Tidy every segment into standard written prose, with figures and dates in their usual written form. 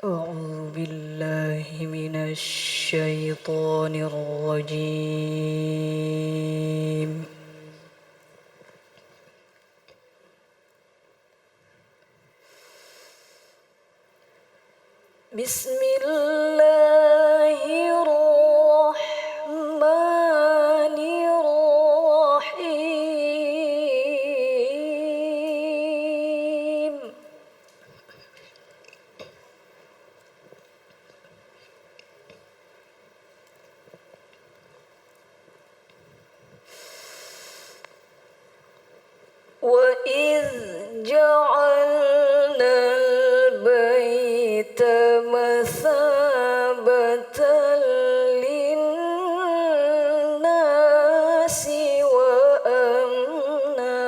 أعوذ بالله من الشيطان الرجيم. بسم الله الرحمن الرحيم. وإذ جعلنا البيت مثابة للناس وأمنا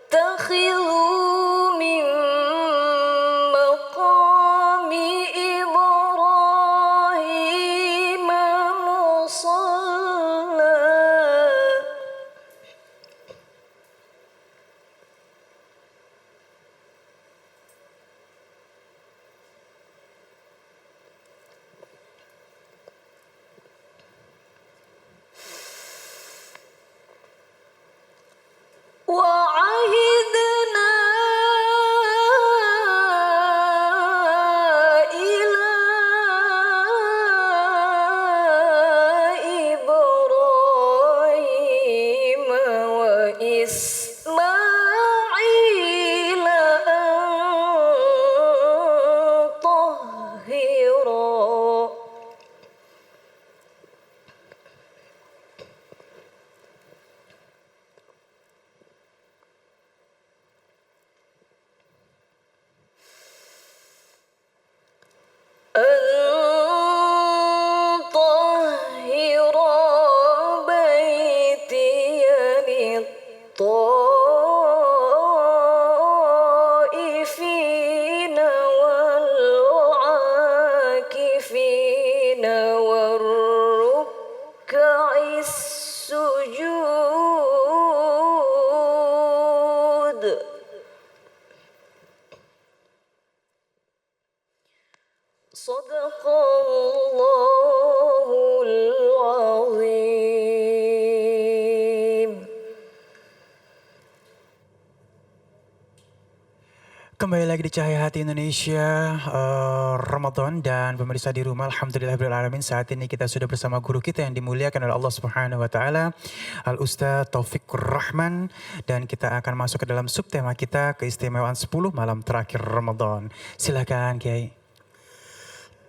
واتخذوا من مقام إبراهيم مصلى وعهدنا إلى إبراهيم وإسماعيل أن طهرا بيتي للطائفين والعاكفين والركع السجود. صدق الله العظيم. Kembali lagi di Cahaya Hati Indonesia, Ramadan, dan pemirsa di rumah, alhamdulillahirrahmanirrahim. Saat ini kita sudah bersama guru kita yang dimuliakan oleh Allah Subhanahu wa taala, Al Ustaz Taufikur Rahman, dan kita akan masuk ke dalam subtema kita, keistimewaan 10 malam terakhir Ramadan. Silakan Kiai.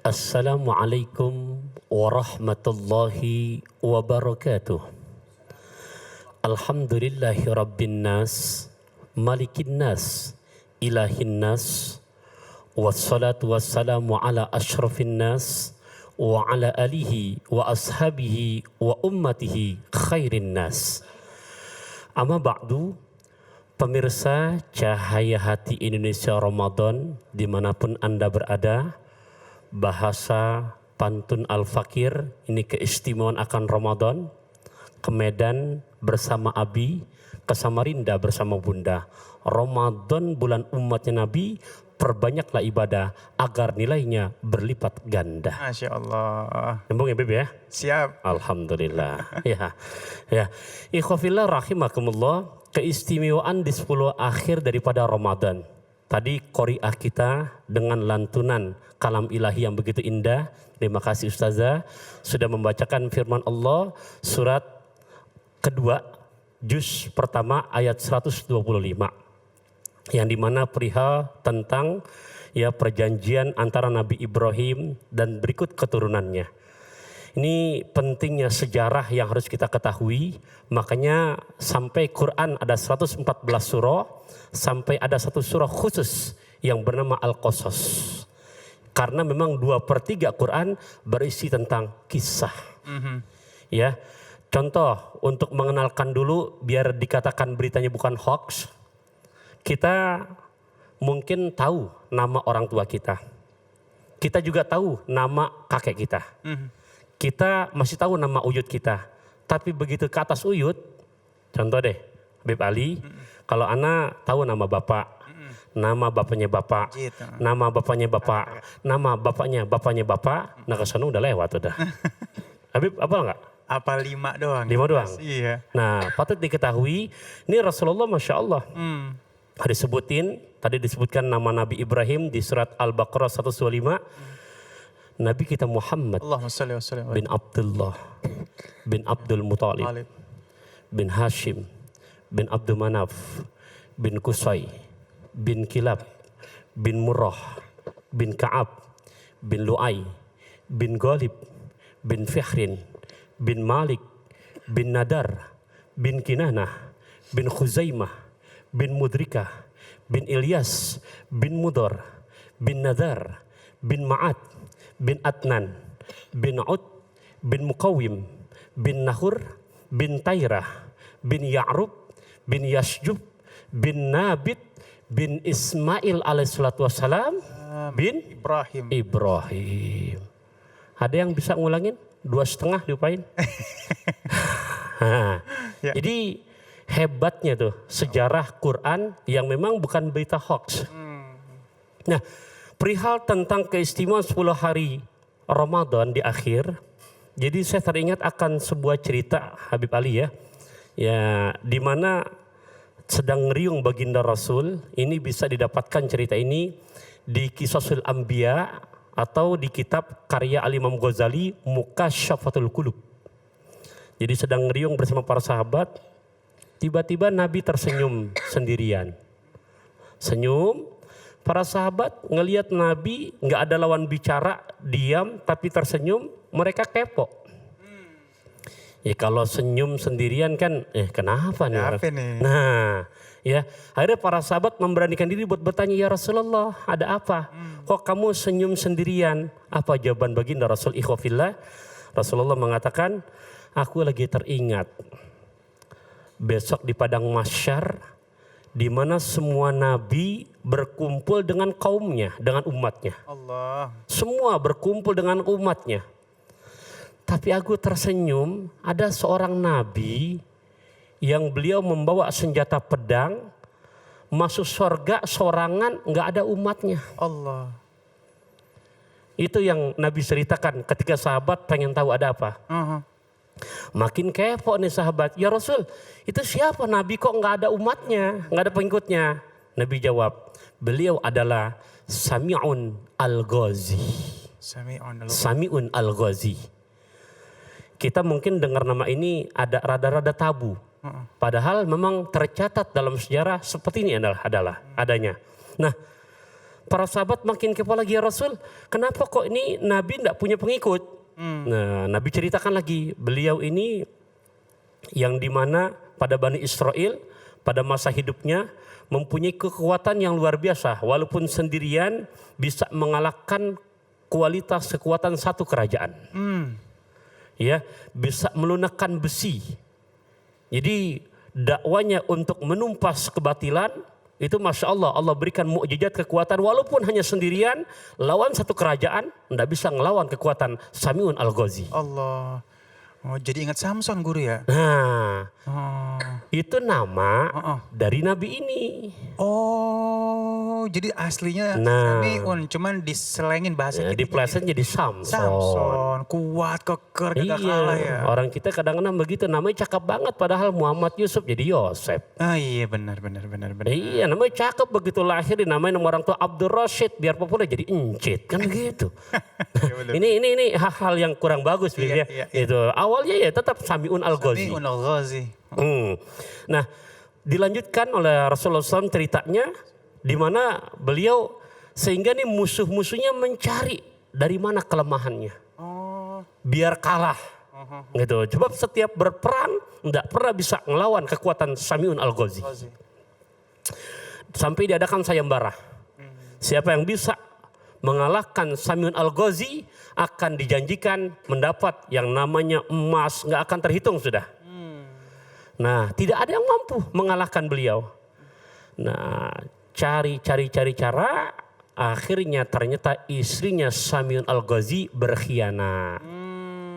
Assalamualaikum warahmatullahi wabarakatuh. Alhamdulillahi rabbin nas, malikin nas, ilahin nas, wassalatu wassalamu ala ashrafin nas, wa ala alihi wa ashabihi wa ummatihi khairin nas. Amma ba'du, pemirsa Cahaya Hati Indonesia Ramadan dimanapun Anda berada, bahasa pantun Al-Fakir, ini keistimewaan akan Ramadan. Ke Medan bersama Abi, ke Samarinda bersama Bunda. Ramadan bulan umatnya Nabi, perbanyaklah ibadah agar nilainya berlipat ganda. Masya Allah. Nyambung ya Beb ya? Siap. Alhamdulillah. ya. Ikhwafillah rahimakumullah, keistimewaan di 10 akhir daripada Ramadan. Tadi qori'ah kita dengan lantunan kalam ilahi yang begitu indah. Terima kasih Ustazah sudah membacakan firman Allah surat kedua juz pertama ayat 125. Yang dimana perihal tentang perjanjian antara Nabi Ibrahim dan berikut keturunannya. Ini pentingnya sejarah yang harus kita ketahui, makanya sampai Quran ada 114 surah, sampai ada satu surah khusus yang bernama Al-Qasas. Karena memang 2/3 Quran berisi tentang kisah. Ya, contoh untuk mengenalkan dulu biar dikatakan beritanya bukan hoax. Kita mungkin tahu nama orang tua kita. Kita juga tahu nama kakek kita. kita masih tahu nama Uyut kita. Tapi begitu ke atas Uyut, contoh deh, Habib Ali, kalau ana tahu nama bapak, nama bapaknya bapak, Gitu. nama bapaknya bapak, nama bapaknya bapak, nah kesana udah lewat udah. Habib apa enggak? Apa 5 doang? 5 doang? Iya. Nah patut diketahui, ini Rasulullah Masya Allah. Tadi disebutkan nama Nabi Ibrahim di surat Al-Baqarah 125. Nabi kita Muhammad Allahumma shalli wa sallim bin Abdullah bin Abdul Muthalib alaihi. bin Hashim bin Abdul Manaf bin Qusay bin Kilab bin Murrah bin Ka'ab bin Lu'ay bin Ghalib bin Fihrin bin Malik bin Nadar bin Kinanah bin Khuzaimah bin Mudrikah bin Ilyas bin Mudar bin Nadar bin Ma'ad bin Adnan bin Ud bin Muqawim bin Nahur bin Tairah bin Ya'rub bin Yasjub bin Nabit bin Ismail alaihissalatu wassalam bin Ibrahim. Ada yang bisa ngulangin? 2,5 diupain. Ya. Jadi hebatnya tuh sejarah Quran yang memang bukan berita hoax. Nah, perihal tentang keistimewaan 10 hari Ramadan di akhir. Jadi saya teringat akan sebuah cerita Habib Ali ya. Ya, di mana sedang ngeriung baginda Rasul. Ini bisa didapatkan cerita ini di Qisasul Anbiya atau di kitab karya Al-Imam Ghazali Mukasyafatul Qulub. Jadi sedang ngeriung bersama para sahabat. Tiba-tiba Nabi tersenyum sendirian. Senyum. Para sahabat ngelihat Nabi nggak ada lawan bicara, diam tapi tersenyum, mereka kepo. Ya kalau senyum sendirian kan, kenapa nih? Kenapa nih? Nah, ya akhirnya para sahabat memberanikan diri buat bertanya, ya Rasulullah, ada apa? Kok kamu senyum sendirian? Apa jawaban baginda Rasul ikhwafillah? Rasulullah mengatakan, aku lagi teringat besok di padang mahsyar, di mana semua nabi berkumpul dengan kaumnya, dengan umatnya. Allah. Semua berkumpul dengan umatnya. Tapi aku tersenyum, ada seorang nabi yang beliau membawa senjata pedang, masuk surga sorangan, nggak ada umatnya. Allah. Itu yang Nabi ceritakan ketika sahabat pengen tahu ada apa. Makin kepo nih sahabat, ya Rasul itu siapa Nabi kok nggak ada umatnya, nggak ada pengikutnya? Nabi jawab, beliau adalah Sami'un Al-Ghazi. Sami'un Al-Ghazi. Kita mungkin dengar nama ini ada rada-rada tabu. Padahal memang tercatat dalam sejarah seperti ini adalah adanya. Nah, para sahabat makin kepo lagi, ya Rasul, kenapa kok ini Nabi tidak punya pengikut? Nah, Nabi ceritakan lagi, beliau ini yang dimana pada Bani Israel pada masa hidupnya mempunyai kekuatan yang luar biasa. Walaupun sendirian bisa mengalahkan kualitas kekuatan satu kerajaan. Ya, bisa melunakkan besi. Jadi dakwanya untuk menumpas kebatilan itu Masya Allah, Allah berikan mukjizat kekuatan walaupun hanya sendirian lawan satu kerajaan, tidak bisa ngelawan kekuatan Sami'un Al-Ghazi. Allah. Oh, jadi ingat Samson guru ya? Nah, itu nama dari Nabi ini. Oh, jadi aslinya Sami'un, cuman diselengin bahasa kita. Dipleset jadi Samson. Samson, kuat, keker, gak kalah ya. Orang kita kadang-kadang begitu, namanya cakep banget padahal Muhammad Yusuf jadi Yosef. Ah iya benar. Iya, namanya cakep begitu lahir dinamain nama orang tua Abdul Rashid biar populer jadi Encit kan gitu. ini hal-hal yang kurang bagus iya. Itu awalnya ya tetap Sami'un Al-Ghazi. Sami'un Al-Ghazi. Nah, dilanjutkan oleh Rasulullah SAW ceritanya di mana beliau sehingga nih musuh-musuhnya mencari dari mana kelemahannya. Biar kalah. Gitu. Sebab setiap berperang tidak pernah bisa ngelawan kekuatan Sami'un Al-Ghazi. Sampai diadakan sayembara. Siapa yang bisa mengalahkan Sami'un Al-Ghazi akan dijanjikan mendapat yang namanya emas, nggak akan terhitung sudah. Nah, tidak ada yang mampu mengalahkan beliau. Nah, cari cara, akhirnya ternyata istrinya Sami'un Al-Ghazi berkhianat.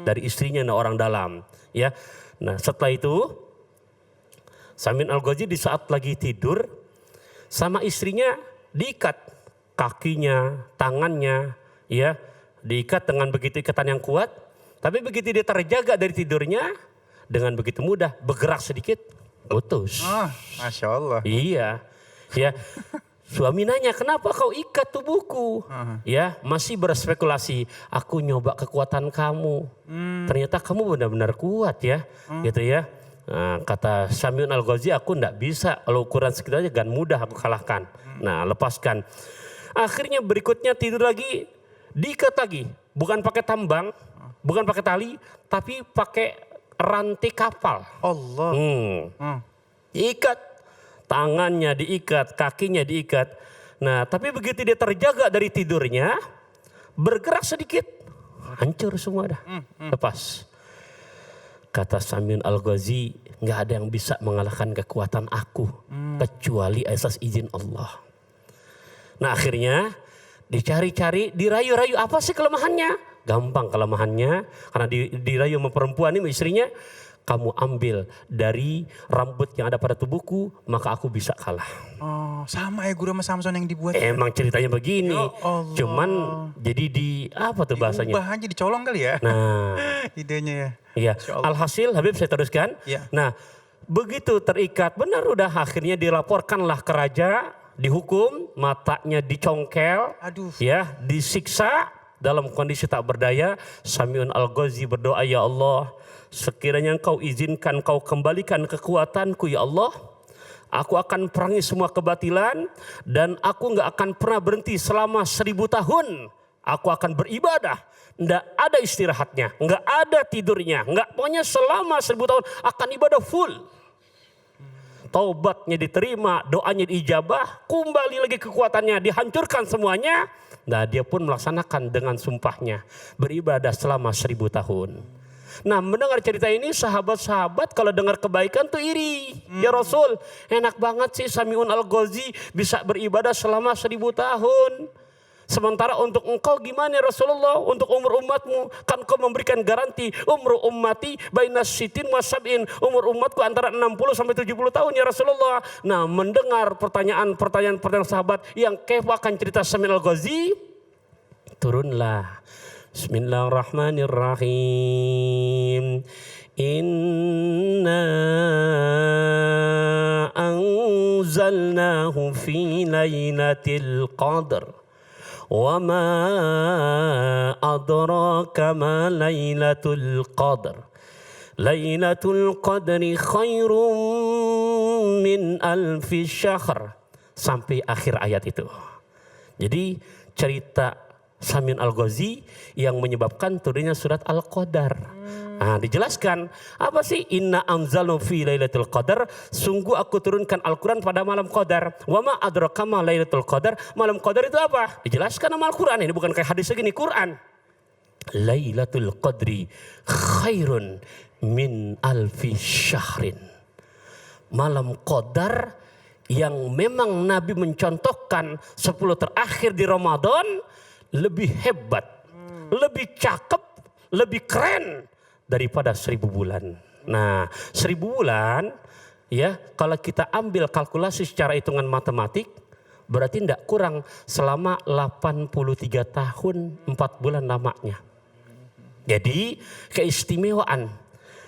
dari istrinya nah orang dalam. Ya, nah setelah itu Samin Al-Ghazi di saat lagi tidur sama istrinya diikat kakinya, tangannya, ya diikat dengan begitu ikatan yang kuat. Tapi begitu dia terjaga dari tidurnya dengan begitu mudah bergerak sedikit putus. Masya Allah. Iya, ya. Suami nanya, kenapa kau ikat tubuhku? Ya, masih berspekulasi. Aku nyoba kekuatan kamu. Ternyata kamu benar-benar kuat ya, gitu ya. Nah, kata Samin Al-Ghazi, aku enggak bisa. Kalau ukuran segitu aja gan mudah aku kalahkan. Nah, lepaskan. Akhirnya berikutnya tidur lagi, diikat lagi. Bukan pakai tambang, bukan pakai tali, tapi pakai rantai kapal. Allah. Diikat. Tangannya diikat, kakinya diikat. Nah, tapi begitu dia terjaga dari tidurnya, bergerak sedikit, hancur semua dah. Lepas. Kata Samin Al-Ghazi, nggak ada yang bisa mengalahkan kekuatan aku kecuali asas izin Allah. Nah, akhirnya dicari-cari, dirayu-rayu, apa sih kelemahannya? Gampang kelemahannya, karena dirayu sama perempuan ini istrinya. Kamu ambil dari rambut yang ada pada tubuhku, maka aku bisa kalah. Oh, sama ya guru sama Samson yang dibuat. Emang ceritanya begini. Ya Allah. Cuman jadi apa tuh bahasanya? Diubah aja, dicolong kali ya. Nah, idenya ya. iya. Masya Allah. Alhasil Habib saya teruskan. Ya. Nah, begitu terikat benar udah akhirnya dilaporkanlah ke raja, dihukum, matanya dicongkel, Aduh. ya, disiksa dalam kondisi tak berdaya. Samin Al-Ghazi berdoa, ya Allah, sekiranya Engkau izinkan, Kau kembalikan kekuatanku ya Allah. Aku akan perangi semua kebatilan dan aku nggak akan pernah berhenti selama 1000 tahun. Aku akan beribadah, nggak ada istirahatnya, nggak ada tidurnya, nggak, pokoknya selama 1000 tahun akan ibadah full. Taubatnya diterima, doanya diijabah, kembali lagi kekuatannya, dihancurkan semuanya. Nah, dia pun melaksanakan dengan sumpahnya, beribadah selama 1000 tahun. Nah, mendengar cerita ini sahabat-sahabat kalau dengar kebaikan tuh iri. Ya Rasul, enak banget sih Samiun Al-Ghazi bisa beribadah selama 1000 tahun. Sementara untuk engkau gimana ya Rasulullah? Untuk umur umatmu, kan kau memberikan garansi umur ummati bainas sitin wa sab'in. Umur umatku antara 60 sampai 70 tahun ya Rasulullah. Nah, mendengar pertanyaan sahabat yang kepo akan cerita Samiun Al-Ghazi, turunlah Bismillahirrahmanirrahim. Inna anzalnahu fi lailatul qadr. Wa ma adraka ma lailatul qadr. Lailatul qadri khairum min alfi syahr. Sampai akhir ayat itu. Jadi cerita Samin Al-Ghazi yang menyebabkan turunnya surat Al-Qadar. Nah, dijelaskan apa sih inna anzalna fi lailatul qadar, sungguh aku turunkan Al-Quran pada malam Qadar. Wa ma adraka ma lailatul qadar, malam Qadar itu apa? Dijelaskan sama Al-Quran, ini bukan kayak hadis segini, Quran. Lailatul qadri khairun min alfi syahrin. Malam Qadar yang memang Nabi mencontohkan 10 terakhir di Ramadan lebih hebat, lebih cakep, lebih keren daripada 1000 bulan. Nah, 1000 bulan ya kalau kita ambil kalkulasi secara hitungan matematik berarti tidak kurang selama 83 tahun 4 bulan lamanya. Jadi keistimewaan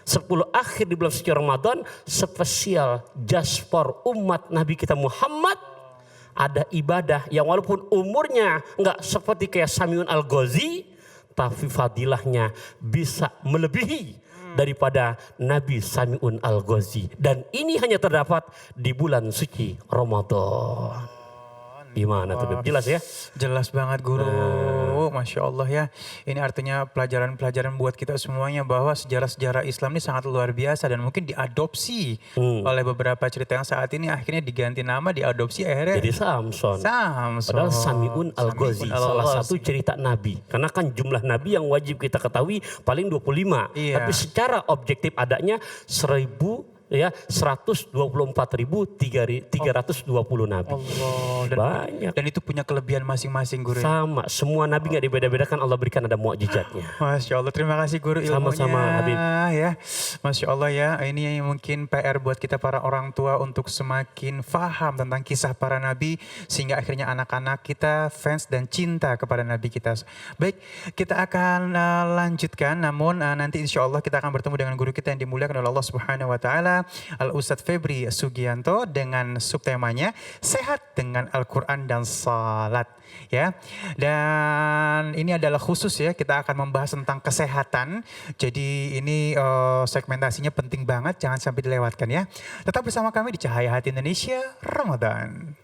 10 akhir di bulan suci Ramadan spesial just for umat Nabi kita Muhammad. Ada ibadah yang walaupun umurnya nggak seperti kayak Samiun Al-Ghazi, tapi fadilahnya bisa melebihi daripada Nabi Samiun Al-Ghazi. Dan ini hanya terdapat di bulan suci Ramadan. Gimana tuh? Jelas ya? Jelas banget guru. Masya Allah ya. Ini artinya pelajaran-pelajaran buat kita semuanya bahwa sejarah-sejarah Islam ini sangat luar biasa dan mungkin diadopsi oleh beberapa cerita yang saat ini akhirnya diganti nama, diadopsi akhirnya Jadi Samson. Padahal Samiun Al-Ghazi salah satu cerita Nabi. Karena kan jumlah Nabi yang wajib kita ketahui paling 25. Iya. Tapi secara objektif adanya 1000 ya 124.320 nabi. Allah. Banyak. Dan itu punya kelebihan masing-masing guru. Sama, semua nabi nggak dibeda-bedakan, Allah berikan ada mukjizatnya. Masya Allah, terima kasih guru ilmunya. Sama-sama, Habib. Ya, Masya Allah ya, ini mungkin PR buat kita para orang tua untuk semakin faham tentang kisah para nabi, sehingga akhirnya anak-anak kita fans dan cinta kepada nabi kita. Baik, kita akan lanjutkan, namun nanti insya Allah kita akan bertemu dengan guru kita yang dimuliakan oleh Allah Subhanahu Wa Taala, Al Ustadz Febri Sugianto, dengan subtemanya Sehat dengan Al-Quran dan Salat. Ya, dan ini adalah khusus ya, kita akan membahas tentang kesehatan. Jadi ini segmentasinya penting banget, jangan sampai dilewatkan ya. Tetap bersama kami di Cahaya Hati Indonesia Ramadan.